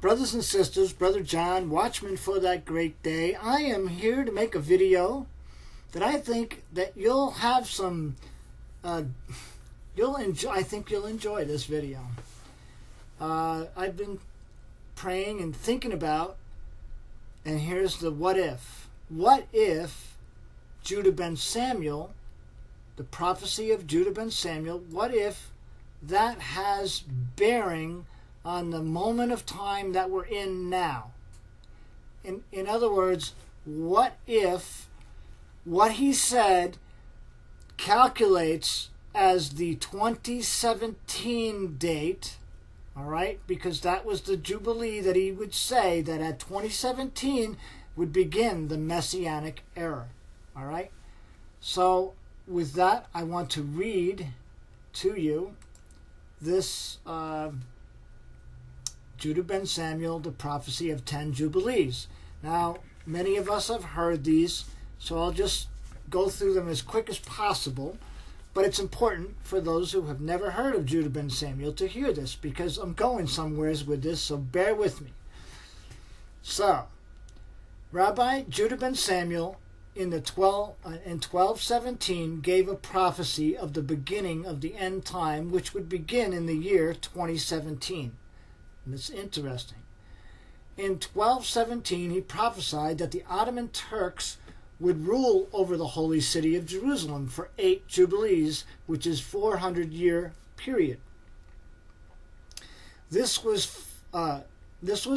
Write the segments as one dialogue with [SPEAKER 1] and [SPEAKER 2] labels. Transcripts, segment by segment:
[SPEAKER 1] Brothers and sisters, Brother John, watchman for that great day, I am here to make a video that I think that you'll have some, I think you'll enjoy this video. I've been praying and thinking about, and here's the what if. What if Judah ben Samuel, the prophecy of Judah ben Samuel, what if that has bearing on the moment of time that we're in now? In other words, what if what he said calculates as the 2017 date, all right, because that was the Jubilee that he would say that at 2017 would begin the Messianic era, all right? So with that, I want to read to you this Judah ben Samuel, the prophecy of 10 Jubilees. Now, many of us have heard these, so I'll just go through them as quick as possible. But it's important for those who have never heard of Judah ben Samuel to hear this, because I'm going somewheres with this, so bear with me. So, Rabbi Judah ben Samuel in 1217 gave a prophecy of the beginning of the end time, which would begin in the year 2017. And it's interesting. In 1217, he prophesied that the Ottoman Turks would rule over the holy city of Jerusalem for 8 Jubilees, which is 400-year period. This was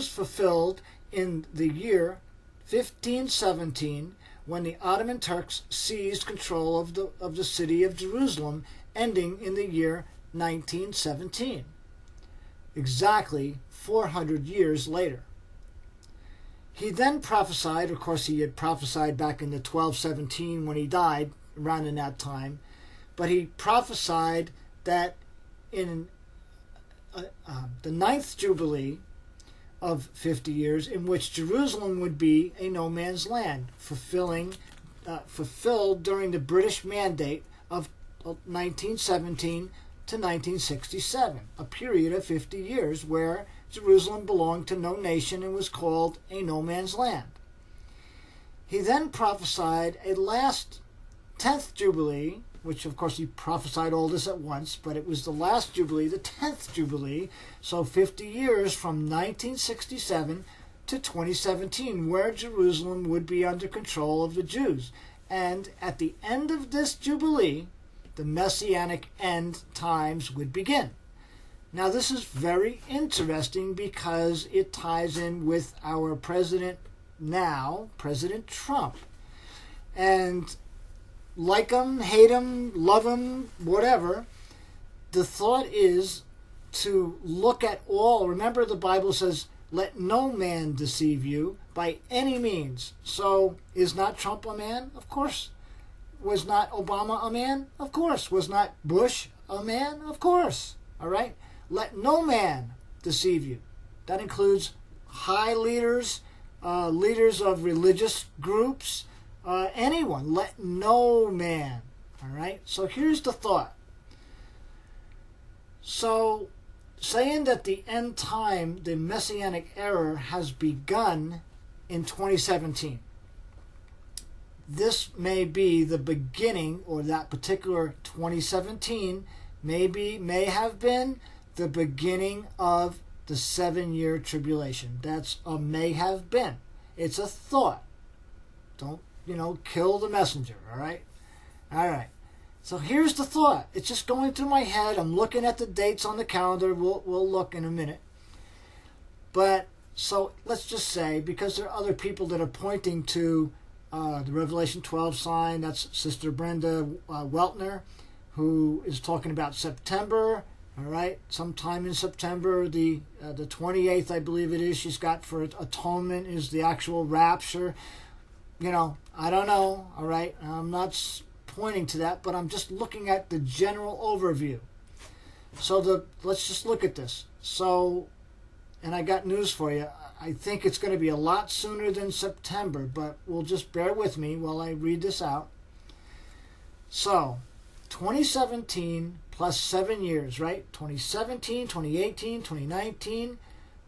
[SPEAKER 1] fulfilled in the year 1517, when the Ottoman Turks seized control of the city of Jerusalem, ending in the year 1917. Exactly 400 years later. He then prophesied, of course he had prophesied back in the 1217 when he died, around in that time, but he prophesied that in the 9th Jubilee of 50 years, in which Jerusalem would be a no man's land, fulfilled during the British Mandate of 1917 to 1967, a period of 50 years where Jerusalem belonged to no nation and was called a no man's land. He then prophesied a last 10th Jubilee, which of course he prophesied all this at once, but it was the last Jubilee, the 10th Jubilee, so 50 years from 1967 to 2017, where Jerusalem would be under control of the Jews. And at the end of this Jubilee, the Messianic end times would begin. Now this is very interesting because it ties in with our president now, President Trump. And like him, hate him, love him, whatever, the thought is to look at all. Remember, the Bible says, let no man deceive you by any means. So is not Trump a man? Of course. Was not Obama a man? Of course. Was not Bush a man? Of course. All right? Let no man deceive you. That includes high leaders, leaders of religious groups, anyone. Let no man. All right? So here's the thought. So, saying that the end time, the Messianic era, has begun in 2017. This may be the beginning, or that particular 2017 may have been the beginning of the 7-year tribulation. That's a may have been. It's a thought. Don't, kill the messenger, all right? All right. So here's the thought. It's just going through my head. I'm looking at the dates on the calendar. We'll look in a minute. But, so let's just say, because there are other people that are pointing to the Revelation 12 sign, that's Sister Brenda Weltner, who is talking about September, all right, sometime in September, the 28th, I believe it is, she's got for atonement is the actual rapture. I don't know, all right, I'm not pointing to that, but I'm just looking at the general overview. So let's just look at this. So, and I got news for you. I think it's going to be a lot sooner than September, but we'll just bear with me while I read this out. So, 2017 plus 7 years, right? 2017, 2018, 2019,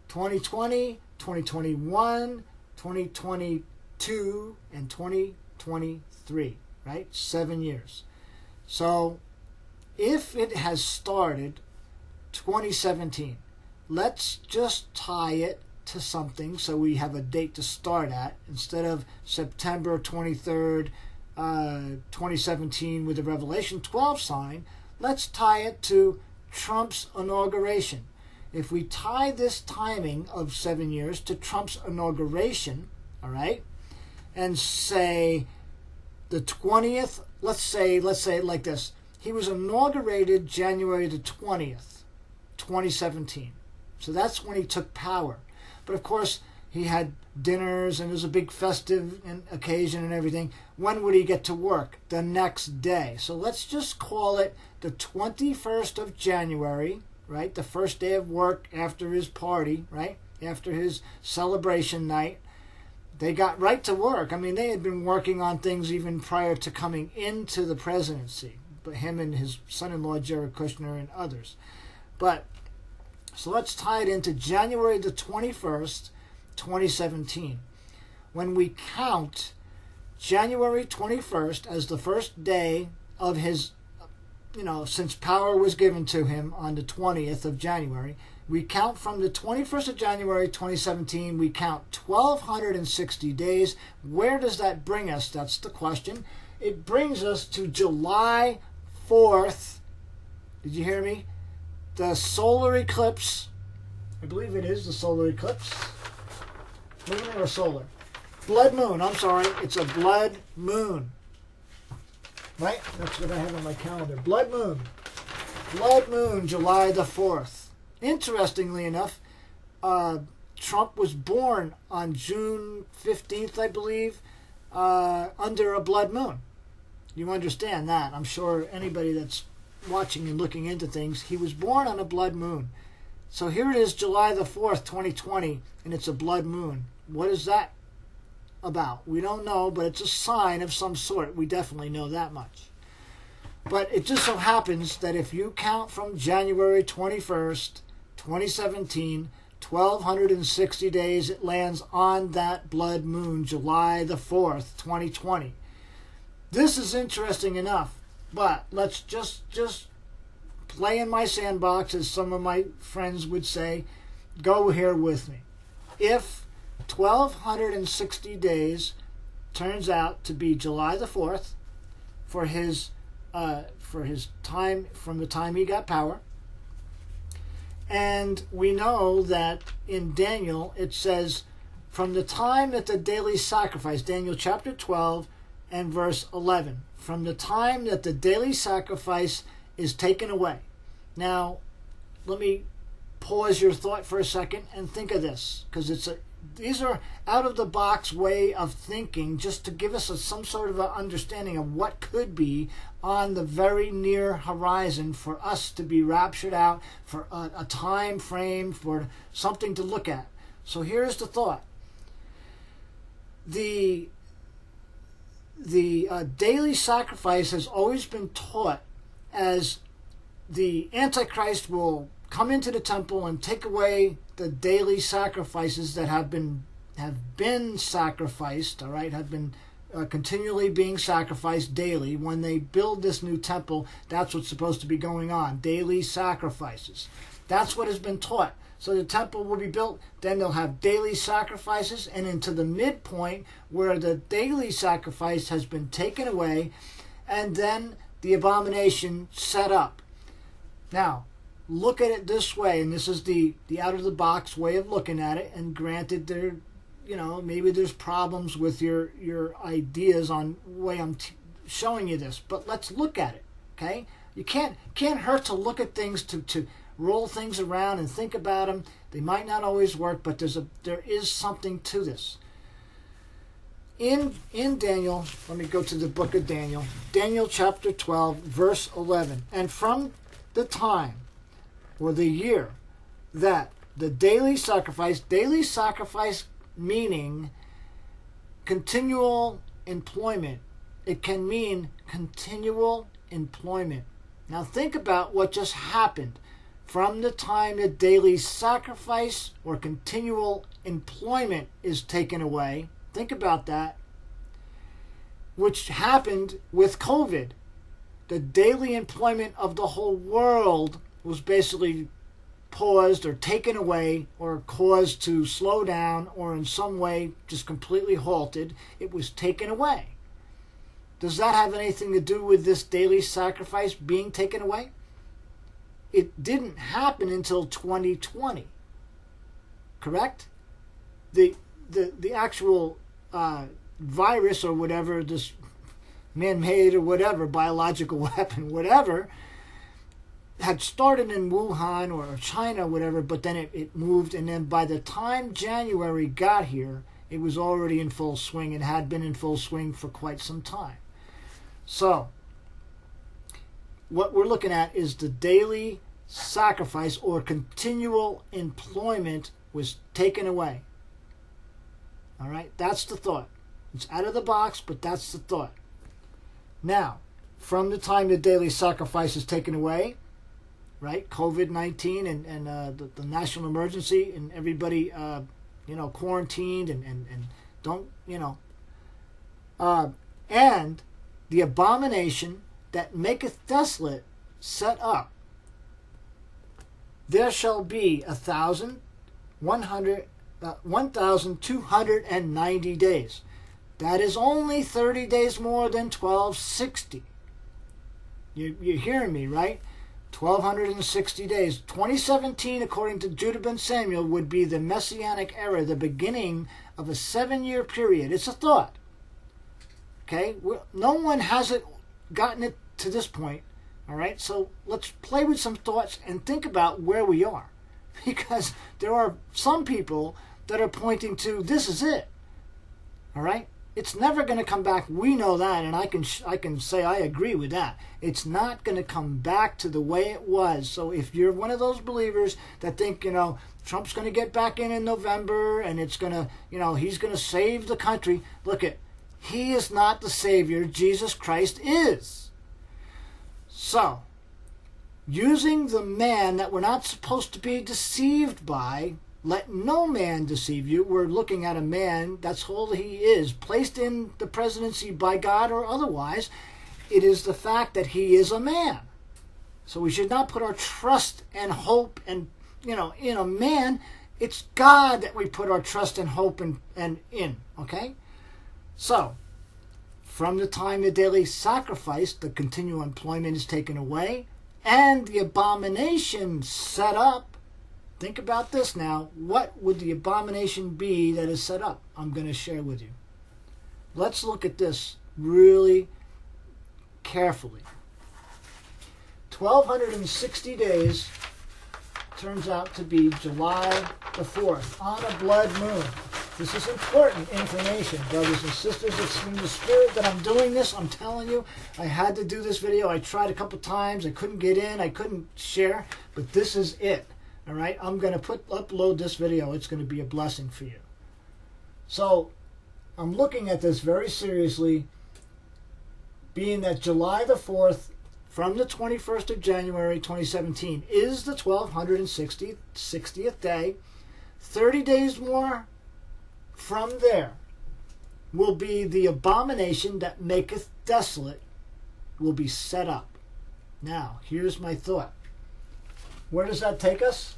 [SPEAKER 1] 2020, 2021, 2022, and 2023, right? 7 years. So if it has started 2017, let's just tie it to something so we have a date to start at instead of September 23rd, 2017 with the Revelation 12 sign. Let's tie it to Trump's inauguration. If we tie this timing of 7 years to Trump's inauguration, all right, and say the 20th, let's say it like this. He was inaugurated January the 20th, 2017. So that's when he took power. But of course, he had dinners and it was a big festive occasion and everything. When would he get to work? The next day. So let's just call it the 21st of January, right? The first day of work after his party, right? After his celebration night. They got right to work. I mean, they had been working on things even prior to coming into the presidency. But him and his son-in-law, Jared Kushner, and others. But so let's tie it into January the 21st, 2017. When we count January 21st as the first day of his, since power was given to him on the 20th of January, we count from the 21st of January 2017, we count 1,260 days. Where does that bring us? That's the question. It brings us to July 4th. Did you hear me? The solar eclipse. I believe it is the solar eclipse. Lunar or solar? Blood moon. I'm sorry. It's a blood moon. Right? That's what I have on my calendar. Blood moon. Blood moon, July the 4th. Interestingly enough, Trump was born on June 15th, I believe, under a blood moon. You understand that. I'm sure anybody that's watching and looking into things, he was born on a blood moon. So here it is, July the 4th, 2020, and it's a blood moon. What is that about? We don't know, but it's a sign of some sort. We definitely know that much. But it just so happens that if you count from January 21st, 2017, 1,260 days, it lands on that blood moon, July the 4th, 2020. This is interesting enough, but let's just play in my sandbox, as some of my friends would say. Go here with me. If 1,260 days turns out to be July the 4th for his time, from the time he got power, and we know that in Daniel it says from the time that the daily sacrifice, Daniel chapter 12 and verse 11, from the time that the daily sacrifice is taken away. Now, let me pause your thought for a second and think of this, because these are out-of-the-box way of thinking, just to give us some sort of an understanding of what could be on the very near horizon for us to be raptured out, for a time frame, for something to look at. So here's the thought. The daily sacrifice has always been taught as the Antichrist will come into the temple and take away the daily sacrifices that have been sacrificed, all right, have been continually being sacrificed daily. When they build this new temple, that's what's supposed to be going on, daily sacrifices. That's what has been taught. So the temple will be built, then they'll have daily sacrifices, and into the midpoint where the daily sacrifice has been taken away, and then the abomination set up. Now, look at it this way, and this is the out-of-the-box way of looking at it, and granted there, maybe there's problems with your ideas on the way I'm showing you this, but let's look at it, okay? You can't hurt to look at things, to roll things around and think about them. They might not always work, but there is something to this. In Daniel, let me go to the book of Daniel. Daniel chapter 12, verse 11. And from the time or the year that the daily sacrifice meaning continual employment. It can mean continual employment. Now think about what just happened. from the time the daily sacrifice or continual employment is taken away. Think about that. Which happened with COVID. The daily employment of the whole world was basically paused or taken away or caused to slow down or in some way just completely halted. It was taken away. Does that have anything to do with this daily sacrifice being taken away? It didn't happen until 2020. Correct? The actual virus or whatever, this man-made or whatever, biological weapon, whatever, had started in Wuhan or China, whatever, but then it moved, and then by the time January got here, it was already in full swing and had been in full swing for quite some time. So, what we're looking at is the daily sacrifice or continual employment was taken away. All right, that's the thought. It's out of the box, but that's the thought. Now, from the time the daily sacrifice is taken away, right, COVID-19 and the national emergency and everybody, quarantined and don't, and the abomination that maketh desolate set up, there shall be 1,290 days. That is only 30 days more than 1260. You're hearing me, right? 1,260 days. 2017, according to Judah ben Samuel, would be the Messianic era, the beginning of a 7-year period. It's a thought. Okay? No one hasn't gotten it to this point. All right? So let's play with some thoughts and think about where we are. Because there are some people that are pointing to, this is it. All right? It's never going to come back. We know that, and I can say I agree with that. It's not going to come back to the way it was. So if you're one of those believers that think, Trump's going to get back in November, and it's going to, he's going to save the country. Look he is not the Savior. Jesus Christ is. So, using the man that we're not supposed to be deceived by, let no man deceive you. We're looking at a man, that's all he is, placed in the presidency by God or otherwise. It is the fact that he is a man. So we should not put our trust and hope and, in a man. It's God that we put our trust and hope and in, okay? So, from the time the daily sacrifice, the continual employment is taken away, and the abomination set up. Think about this now. What would the abomination be that is set up? I'm going to share with you. Let's look at this really carefully. 1,260 days turns out to be July the 4th on a blood moon. This is important information, brothers and sisters. It's in the spirit that I'm doing this. I'm telling you, I had to do this video. I tried a couple times. I couldn't get in. I couldn't share. But this is it. All right? I'm going to upload this video. It's going to be a blessing for you. So, I'm looking at this very seriously, being that July the 4th, from the 21st of January 2017, is the 1260th day. 30 days more from there will be the abomination that maketh desolate will be set up. Now, here's my thought. Where does that take us?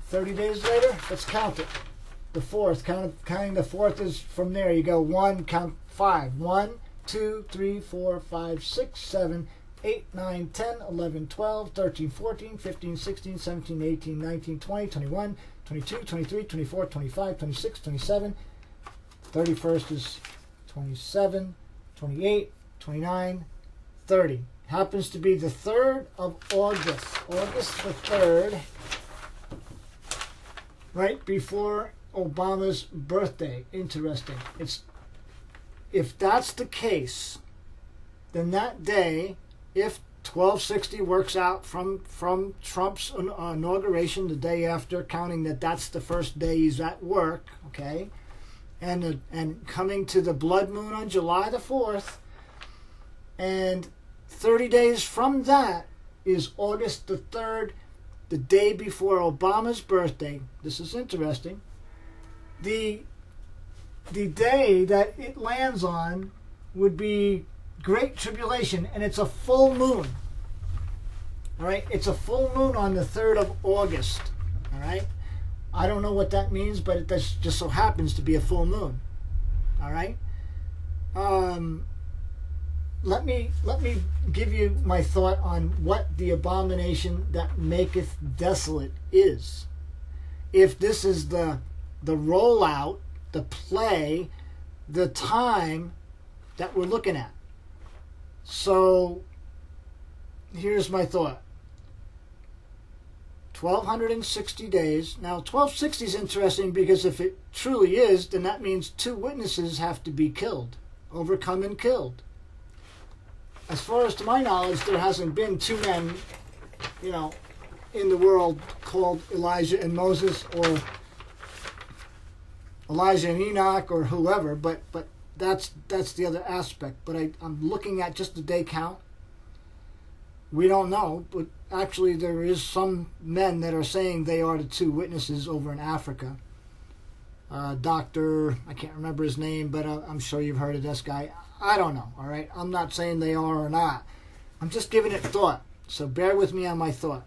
[SPEAKER 1] 30 days later? Let's count it. The 4th. Counting the 4th is from there. You go 1, count 5. 1, 2, 3, 4, 5, 6, 7, 8, 9, 10, 11, 12, 13, 14, 15, 16, 17, 18, 19, 20, 21, 22, 23, 24, 25, 26, 27. 31st is 27, 28, 29, 30. Happens to be the 3rd of August. August the 3rd, right before Obama's birthday. Interesting. If that's the case, then that day, if 1260 works out from Trump's inauguration, the day after, counting that's the first day he's at work, okay, and coming to the blood moon on July the 4th, and 30 days from that is August the 3rd. the day before Obama's birthday. This is interesting. The day that it lands on would be Great Tribulation, and it's a full moon. All right, it's a full moon on the 3rd of August. All right, I don't know what that means, but it just so happens to be a full moon. All right. Let me give you my thought on what the abomination that maketh desolate is. If this is the rollout, the play, the time that we're looking at. So here's my thought. 1260 days. Now 1260 is interesting because if it truly is, then that means 2 witnesses have to be killed, overcome and killed. As far as to my knowledge, there hasn't been 2 men, in the world called Elijah and Moses, or Elijah and Enoch, or whoever. But that's the other aspect. But I'm looking at just the day count. We don't know, but actually there is some men that are saying they are the 2 witnesses over in Africa. Doctor, I can't remember his name, but I'm sure you've heard of this guy. I don't know, all right? I'm not saying they are or not. I'm just giving it thought, so bear with me on my thought.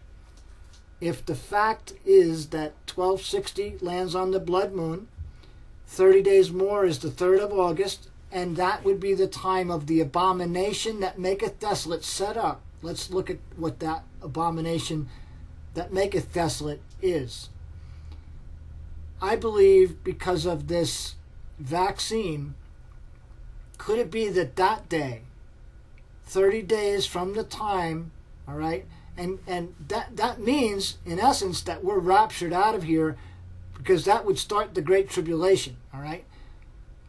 [SPEAKER 1] If the fact is that 1260 lands on the blood moon, 30 days more is the 3rd of August, and that would be the time of the abomination that maketh desolate set up. Let's look at what that abomination that maketh desolate is. I believe because of this vaccine, could it be that day, 30 days from the time, all right, and that means, in essence, that we're raptured out of here, because that would start the Great Tribulation, all right,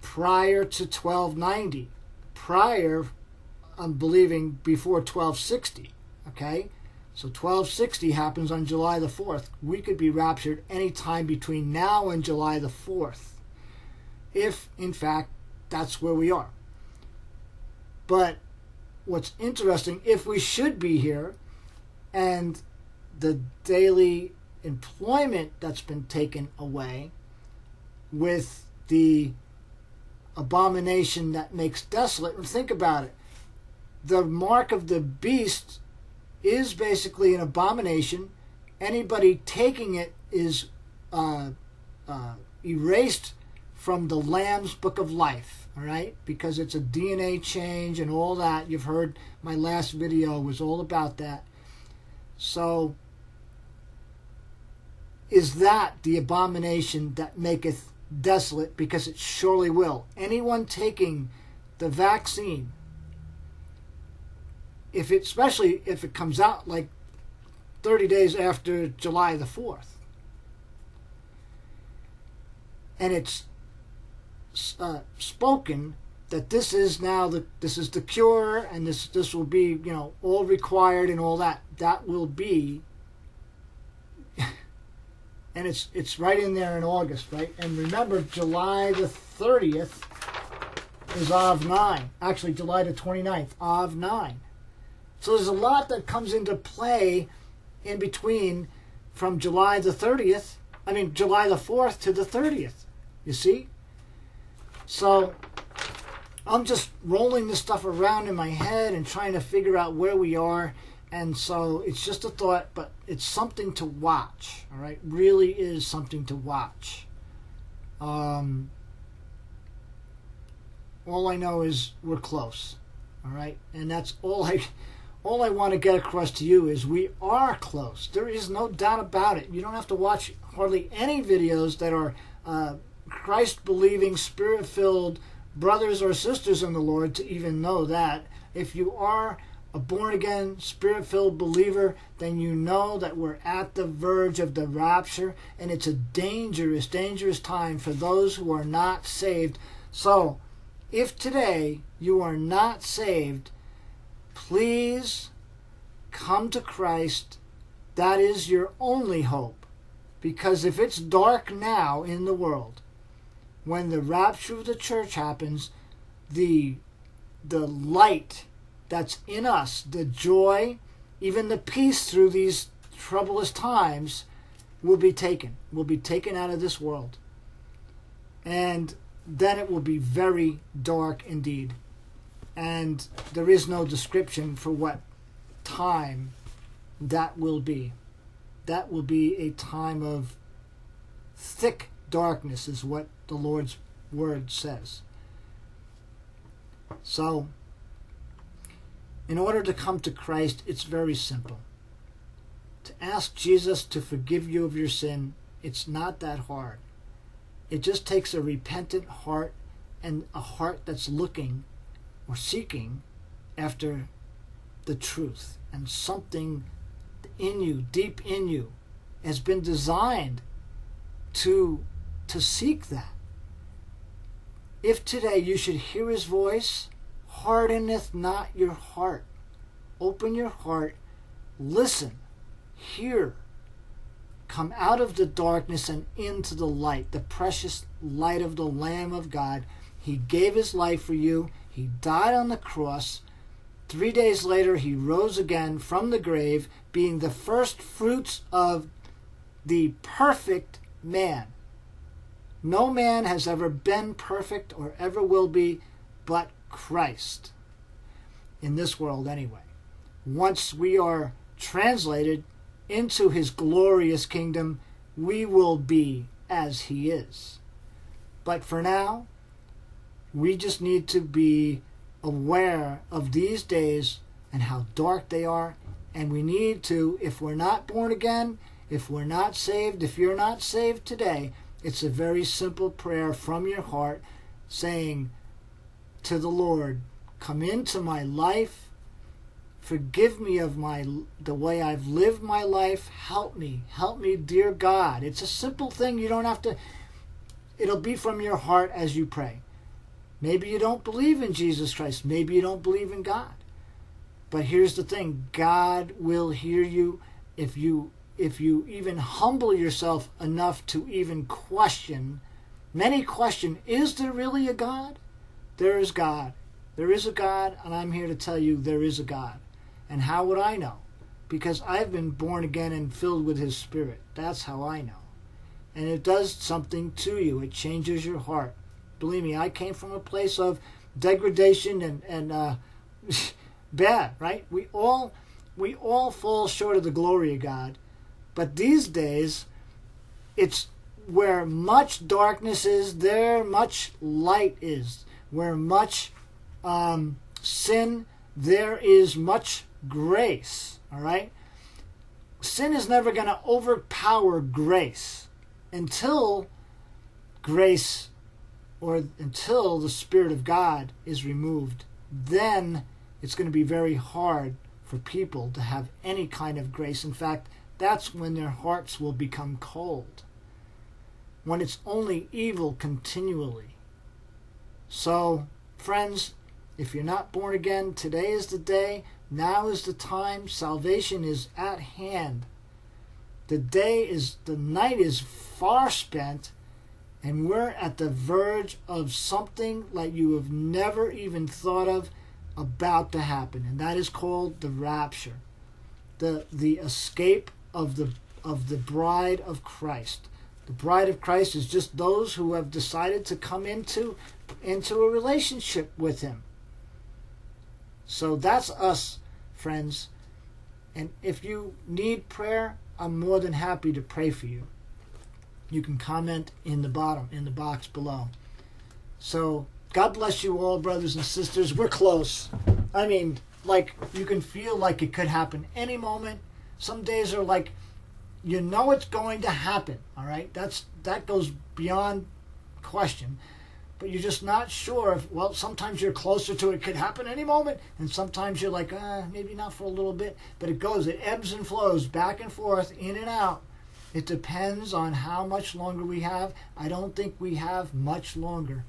[SPEAKER 1] prior to 1290. Prior, I'm believing, before 1260, okay? So 1260 happens on July the 4th. We could be raptured any time between now and July the 4th, if, in fact, that's where we are. But what's interesting, if we should be here, and the daily employment that's been taken away with the abomination that makes desolate, and think about it, the mark of the beast is basically an abomination. Anybody taking it is erased from the Lamb's Book of Life, all right? Because it's a DNA change and all that. You've heard my last video was all about that. So, is that the abomination that maketh desolate? Because it surely will. Anyone taking the vaccine, especially if it comes out like 30 days after July the 4th, and it's spoken that this is the cure, and this will be all required and all that will be, and it's right in there in August, right? And remember, July the 30th is Av 9. Actually, July the 29th, Av 9. So there's a lot that comes into play in between from July the 4th to the 30th. You see? So I'm just rolling this stuff around in my head and trying to figure out where we are. And so it's just a thought, but it's something to watch. All right? Really is something to watch. All I know is we're close. All right? And that's all I want to get across to you is we are close. There is no doubt about it. You don't have to watch hardly any videos that are Christ-believing, Spirit-filled brothers or sisters in the Lord to even know that. If you are a born-again, Spirit-filled believer, then you know that we're at the verge of the rapture, and it's a dangerous, dangerous time for those who are not saved. So, if today you are not saved, please come to Christ. That is your only hope. Because if it's dark now in the world, when the rapture of the church happens, the light that's in us, the joy, even the peace through troublous times will be taken out of this world. And then it will be very dark indeed. And there is no description for what time that will be. That will be a time of thick darkness, is what the Lord's word says. So, in order to come to Christ, it's very simple. To ask Jesus to forgive you of your sin, it's not that hard. It just takes a repentant heart and a heart that's looking or seeking after the truth. And something in you, deep in you, has been designed to seek that. If today you should hear his voice, hardeneth not your heart. Open your heart, listen, hear. Come out of the darkness and into the light, the precious light of the Lamb of God. He gave his life for you. He died on the cross. 3 days later, he rose again from the grave, being the first fruits of the perfect man. No man has ever been perfect or ever will be but Christ. In this world anyway. Once we are translated into his glorious kingdom, we will be as he is. But for now, we just need to be aware of these days and how dark they are. And we need to, if we're not born again, if we're not saved, if you're not saved today, it's a very simple prayer from your heart saying to the Lord, come into my life, forgive me of the way I've lived my life, help me, dear God. It's a simple thing. You don't have to, it'll be from your heart as you pray. Maybe you don't believe in Jesus Christ. Maybe you don't believe in God. But here's the thing. God will hear you if you even humble yourself enough to even question. Many question, is there really a God? There is God. There is a God, and I'm here to tell you there is a God. And how would I know? Because I've been born again and filled with his Spirit. That's how I know. And it does something to you. It changes your heart. Believe me, I came from a place of degradation and bad, right? We all fall short of the glory of God. But these days, it's where much darkness is, there much light is. Where much sin, there is much grace. All right? Sin is never going to overpower grace until grace or until the Spirit of God is removed. Then it's going to be very hard for people to have any kind of grace. In fact, that's when their hearts will become cold. When it's only evil continually. So, friends, if you're not born again, today is the day. Now is the time. Salvation is at hand. The night is far spent, and we're at the verge of something like you have never even thought of about to happen, and that is called the rapture, the escape of the bride of Christ. The bride of Christ is just those who have decided to come into a relationship with him. So that's us, friends. And if you need prayer, I'm more than happy to pray for you. You can comment in the box below. So God bless you all, brothers and sisters. We're close. I mean, like, you can feel like it could happen any moment. Some days are like, you know it's going to happen, all right? That goes beyond question. But you're just not sure. Well, sometimes you're closer to it could happen any moment, and sometimes you're like, maybe not for a little bit. But it ebbs and flows back and forth, in and out. It depends on how much longer we have. I don't think we have much longer.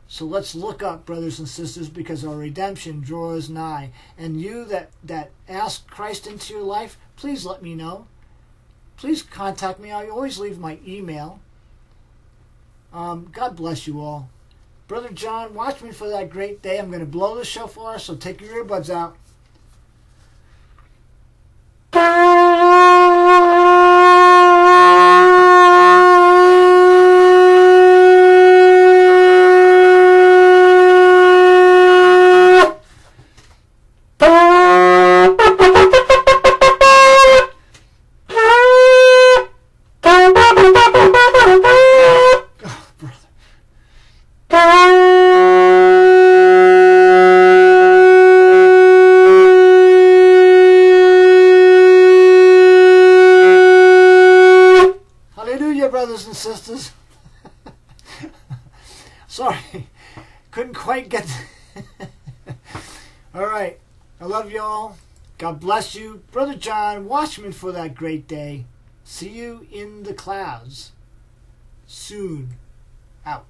[SPEAKER 1] So let's look up, brothers and sisters, because our redemption draws nigh. And you that ask Christ into your life, please let me know. Please contact me. I always leave my email. God bless you all. Brother John, watch me for that great day. I'm going to blow the shofar, so take your earbuds out. sisters. Sorry, couldn't quite get. All right, I love y'all. God bless you, Brother John. Watchman for that great day. See you in the clouds soon. Out.